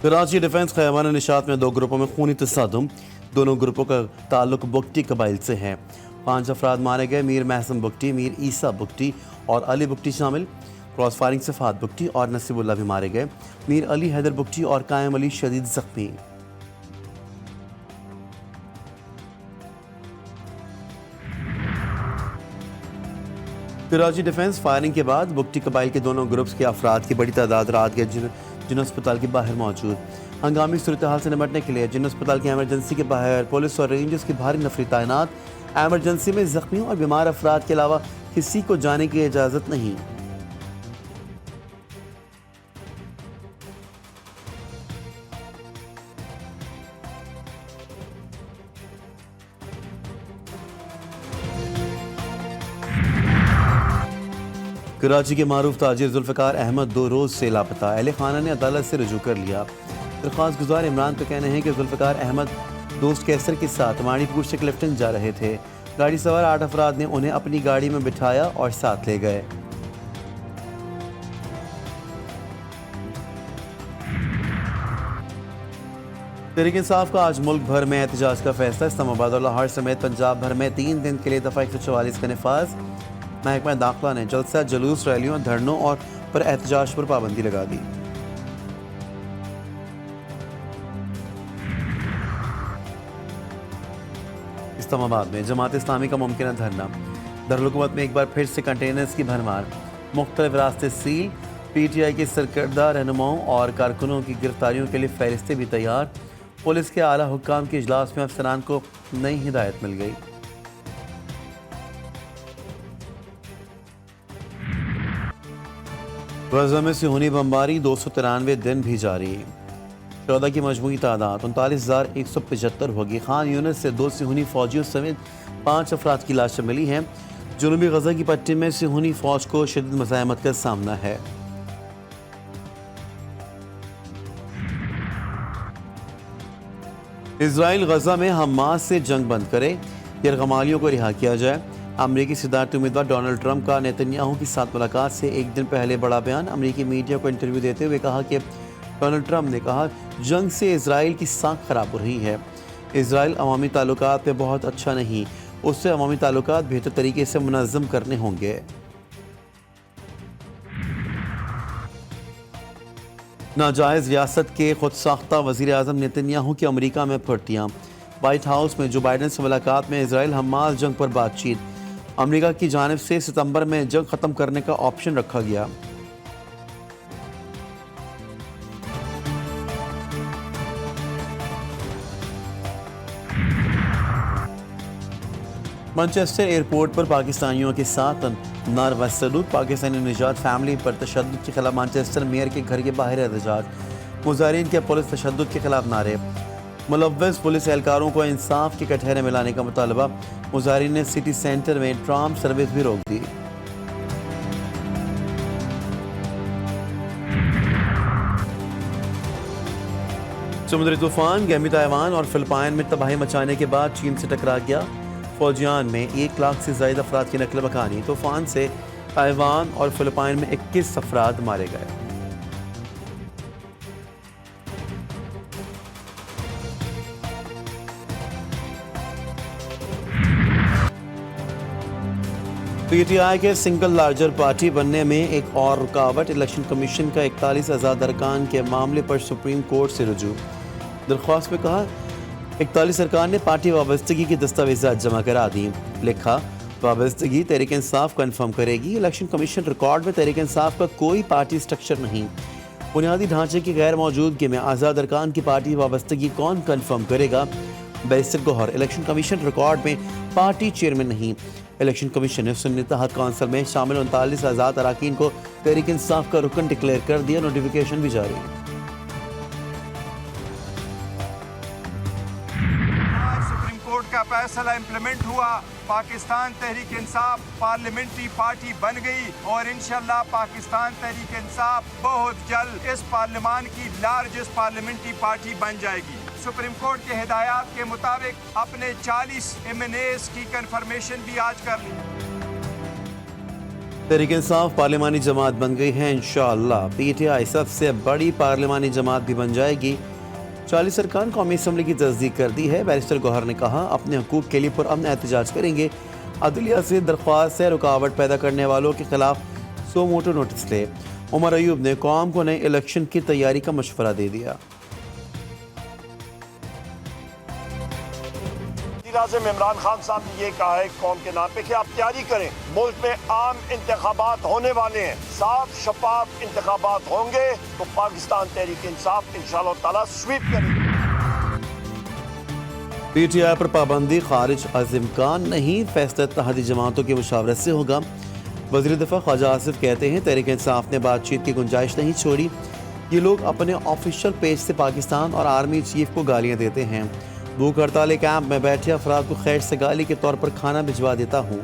Karachi defence खैमान Nishat में 2 ग्रुपों में खूनी तसादम। दोनों ग्रुपों का ताल्लुक बुगटी कबाइल से है। 5 अफराद मारे गए। मीर महसन बुगटी, मीर ईसा बुगटी और अली बुगटी शामिल। क्रॉस फायरिंग से फात बुगटी और नसीबुल्ला भी मारे गए। मीर अली हैदर बुगटी और कायम अली शदीद जख्मी। कराची डिफेंस फायरिंग के बाद बुगटी कबाइल के दोनों ग्रुप्स के अफराद की बड़ी तादाद रात के जिन अस्पताल के बाहर मौजूद। हंगामी सूरत हाल से निपटने के लिए जिन अस्पताल की एमरजेंसी के बाहर पुलिस और रेंजर्स की भारी नफरी तैनात। एमरजेंसी में जख्मियों और बीमार अफराद के अलावा किसी को जाने की इजाज़त नहीं। कराची के मारूफ ताजिर जुल्फ़िकार अहमद 2 रोज़ से लापता। अहले खाना ने अदालत से रुजू कर लिया। दरख्वास्त गुजार इमरान का कहना है कि जुल्फ़िकार अहमद दोस्त कैसर के साथ माणीपुर से क्लिफ्टन जा रहे थे। गाड़ी सवार 8 अफराद ने उन्हें अपनी गाड़ी में बिठाया और साथ ले गए। तहरीक इंसाफ का आज मुल्क भर में एहतजाज का फैसला। इस्लामाबाद और लाहौर समेत पंजाब भर में 3 दिन के लिए दफ़ा 144 का नफाज। महकमा दाखिला ने जलसा, जुलूस, रैलियों, धरनों और पर एहतजाज पर पाबंदी लगा दी। इस्लामाबाद में जमात इस्लामी का मुमकिन धरना। दारुल-हुकूमत में एक बार फिर से कंटेनर्स की भरमार। मुख्तलिफ रास्ते सील। PTI के सरकर्दा रहनुमाओं और कारकुनों की गिरफ्तारियों के लिए फहरिस्तें भी तैयार। पुलिस के आला हुक्काम के इजलास में अफसरान को नई हिदायत मिल गई। गजा में सिहूनी बमबारी 293 दिन भी जारी। 14 की मजमूई तादाद 39,175 होगी। खान यूनिस से 2 सिहूनी फौजियों समेत 5 अफराद की लाशें मिली हैं। जनूबी गजा की पट्टी में सिहूनी फौज को शदीद मज़ाहमत का सामना है। इजराइल गजा में हमास से जंग बंद करे, यरगमालियों को रिहा किया जाए। अमरीकी सदारती उम्मीदवार डोनाल्ड ट्रंप का नेतन्याहू के साथ मुलाकात से एक दिन पहले बड़ा बयान। अमरीकी मीडिया को इंटरव्यू देते हुए कहा कि डोनाल्ड ट्रंप ने कहा जंग से इजराइल की साख खराब हो रही है। इजराइल अवामी ताल्लुकात में बहुत अच्छा नहीं, उससे अवामी ताल्लुकात बेहतर तरीके से मुनज़्ज़म करने होंगे। नाजायज़ रियासत के खुद साख्ता वज़ीर आज़म नेतन्याहू की अमरीका में फर्तियाँ। वाइट हाउस में जो बाइडन से मुलाकात में इजराइल हमास जंग पर बातचीत। अमरीका की जानिब से सितंबर में जंग ख़त्म करने का ऑप्शन रखा गया। मैनचेस्टर एयरपोर्ट पर पाकिस्तानियों के साथ नारवा सलूक। पाकिस्तानी निजात फैमिली पर तशद्दुद के खिलाफ मैनचेस्टर मेयर के घर के बाहर एहतजाज। मुजाहिरीन के पुलिस तशद्दुद के खिलाफ नारे। मुलव्वस पुलिस एहलकारों को इंसाफ के कटहरे में लाने का मुतालबा। मुजाहिरीन ने सिटी सेंटर में ट्राम सर्विस भी रोक दी। समुद्री तूफान गैमी ताइवान और फिलिपाइन में तबाही मचाने के बाद चीन से टकरा गया। फौजियान में 1 लाख से ज़ायद अफराद की नकल मकानी। तूफान से ताइवान और फिलिपाइन में 21 अफराद मारे गए। PTI के सिंगल लार्जर पार्टी बनने में एक और रुकावट। इलेक्शन कमीशन का 41,000 अरकान के मामले पर सुप्रीम कोर्ट से रुजू। दरख्वास्त में कहा 41 अरकान ने पार्टी वाबस्तगी की दस्तावेज़ात जमा करा दी। लिखा वाबस्तगी तहरीक इंसाफ कन्फर्म करेगी। इलेक्शन कमीशन रिकॉर्ड में तहरीक इंसाफ का कोई पार्टी स्ट्रक्चर नहीं। बुनियादी ढांचे की गैर मौजूदगी में आज़ाद अरकान की पार्टी वाबस्तगी कौन कन्फर्म करेगा? Barrister Gohar election commission record में पार्टी चेयरमैन नहीं। इलेक्शन कमीशन ने सुन्नी तहत काउंसिल में शामिल 39 आज़ाद अरकान को तहरीक इंसाफ का रुकन डिक्लेयर कर दिया। नोटिफिकेशन भी जारी। सुप्रीम कोर्ट का फैसला इम्प्लीमेंट हुआ। पाकिस्तान तहरीक इंसाफ पार्लियामेंट्री पार्टी बन गई और इंशाल्लाह पाकिस्तान तहरीक इंसाफ बहुत जल्द इस पार्लियामान की लार्जेस्ट पार्लियामेंट्री पार्टी बन जाएगी। सुप्रीम कोर्ट के हिदायत के मुताबिक अपने 40 MNAs की कंफर्मेशन भी आज कर ली। तहरीक इंसाफ पार्लिमानी जमात बन गई है इंशाअल्लाह। PTI सबसे बड़ी पार्लिमानी जमात भी बन जाएगी। 40 अरकान कौमी असम्बली की तस्दीक कर दी है। बैरिस्टर गौहर ने कहा अपने हकूक़ के लिए पुरअमन एहतजाज करेंगे। अदलिया से दरख्वास्त है रुकावट पैदा करने वालों के खिलाफ सो मोटो नोटिस ले। उमर अयूब ने कौम को नए इलेक्शन की तैयारी का मशवरा दे दिया। वज़ीर-ए-आज़म इमरान खान साहब ने ये कहा है कौम के नाम पे कि आप तैयारी करें, मुल्क में आम इंतखाबात होने वाले हैं, साफ शफाफ इंतखाबात होंगे तो पाकिस्तान तहरीक इंसाफ इंशाअल्लाह ताला स्वीप करेगी। PTI पर पाबंदी खारिज अज़ इम्कान नहीं, फैसला इत्तेहादी जमातों की मुशावरत से होगा। वज़ीर दिफा ख्वाजा आसिफ कहते हैं तहरीक इंसाफ ने बातचीत की गुंजाइश नहीं छोड़ी। ये लोग अपने ऑफिशियल पेज से पाकिस्तान और आर्मी चीफ को गालियाँ देते हैं। भूख हड़ताली कैंप में बैठे अफराद को खैर से गाली के तौर पर खाना भिजवा देता हूँ।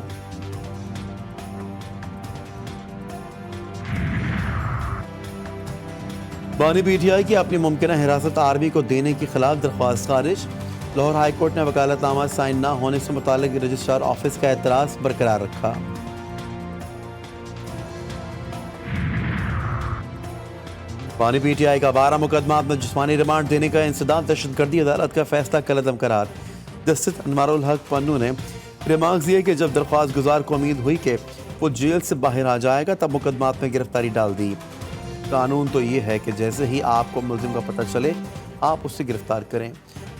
बानी PTI की अपनी मुमकिन हिरासत आर्मी को देने के खिलाफ दरख्वास्त खारिज। लाहौर हाई कोर्ट ने वकालतनामा साइन न होने से मुतालिक रजिस्ट्रार ऑफिस का एतराज़ बरकरार रखा। बानी PTI का 12 मुकदमात में जिस्मानी रिमांड देने का इंसदाद। दहशतगर्दी अदालत का फैसला कलअदम करार। जस्टिस अनवारुल हक पन्नू ने रिमार्क्स दिए कि जब दरख्वास्त गुजार को उम्मीद हुई कि वो जेल से बाहर आ जाएगा तब मुकदमात में गिरफ्तारी डाल दी। कानून तो ये है कि जैसे ही आपको मुलजिम का पता चले आप उससे गिरफ्तार करें।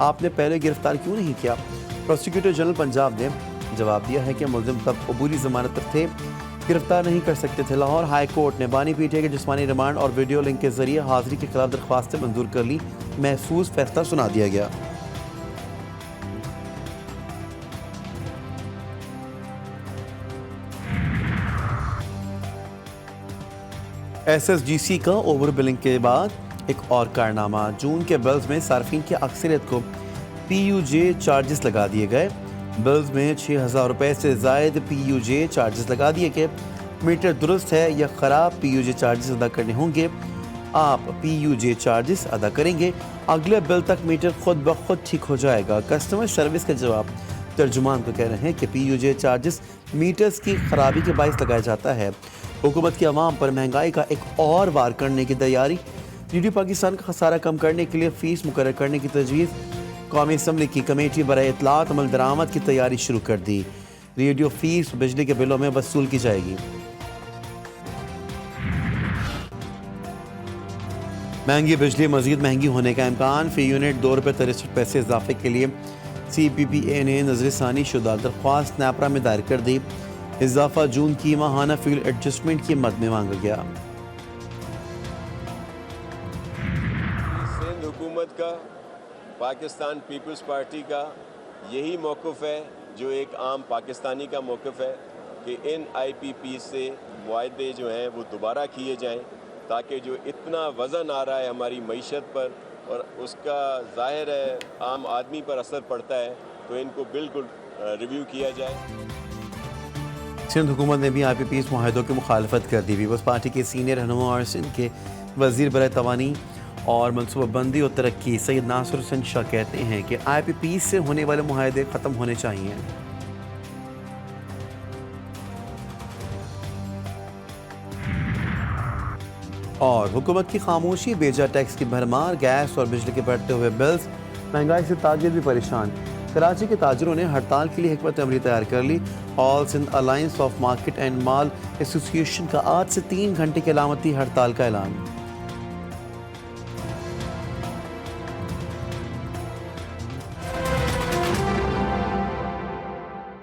आपने पहले गिरफ्तार क्यों नहीं किया? प्रोसिक्यूटर जनरल पंजाब ने जवाब दिया है कि मुलजिम तब अबूरी जमानत पर थे, गिरफ्तार नहीं कर सकते थे। लाहौर हाई कोर्ट ने बानी PTI के जिस्मानी रिमांड और वीडियो लिंक के जरिए हाजिरी के खिलाफ दरख्वास्तें मंजूर कर ली। महफूज फैसला सुना दिया गया। SSGC का ओवर बिलिंग के बाद एक और कारनामा। जून के बिल्स में सार्फिन की अक्सरियत को PUJ चार्जेस लगा दिए गए। बिल्स में 6,000 रुपये से ज़ायद PUJ चार्जेस लगा दिए गए। मीटर दुरुस्त है या ख़राब, PUJ चार्जेस अदा करने होंगे। आप PUJ चार्जेस अदा करेंगे, अगले बिल तक मीटर खुद ब खुद ठीक हो जाएगा। कस्टमर सर्विस का जवाब तर्जुमान को कह रहे हैं कि PUJ चार्जेस मीटर्स की खराबी के बायस लगाया जाता है। हुकूमत की आवाम पर महंगाई का एक और वार करने की तैयारी। रेडियो पाकिस्तान का खसारा कम करने के लिए फ़ीस मुकर्रर करने की तजवीज़। कौमी असम्बली की कमेटी बराए इत्तलात अमल दरामद की तैयारी शुरू कर दी। रेडियो फीस बिजली के बिलों में वसूल की जाएगी। महंगी बिजली मजीद महंगी होने का इम्कान। फी यूनिट 2 रुपये 63 पैसे इजाफे के लिए CPPA ने नजरसानी शुदा दरख्वास्त NAPRA में दायर कर दी। इजाफा जून की माहाना फ्यूल एडजस्टमेंट की मद में मांगा गया। सिंध हुकूमत का, पाकिस्तान पीपल्स पार्टी का यही मौक़िफ़ है जो एक आम पाकिस्तानी का मौक़िफ़ है कि इन IPP से मुआहदे जो हैं वो दोबारा किए जाएं, ताकि जो इतना वज़न आ रहा है हमारी मईशत पर और उसका ज़ाहिर है आम आदमी पर असर पड़ता है, तो इनको बिल्कुल रिव्यू किया जाए। सिंध हुकूमत ने भी IPPs मुआहदों की मुखालफत कर दी। पीपल्स पार्टी के सीनियर रहनुमा और सिंध के वज़ीर बराए तवानी और मनसूबाबंदी और तरक्की सैयद नासिर हुसैन शाह कहते हैं कि IPPs से होने वाले मुआहदे ख़त्म होने चाहिए। और हुकूमत की खामोशी, बेजा टैक्स की भरमार, गैस और बिजली के बढ़ते हुए बिल्स, महंगाई से ताजिर भी परेशान। कराची के ताजिरों ने हड़ताल के लिए हिकमत अमली तैयार कर ली। All Sindh alliance of market and माल एसोसिएशन का आज से 3 घंटे की अलामती हड़ताल का ऐलान।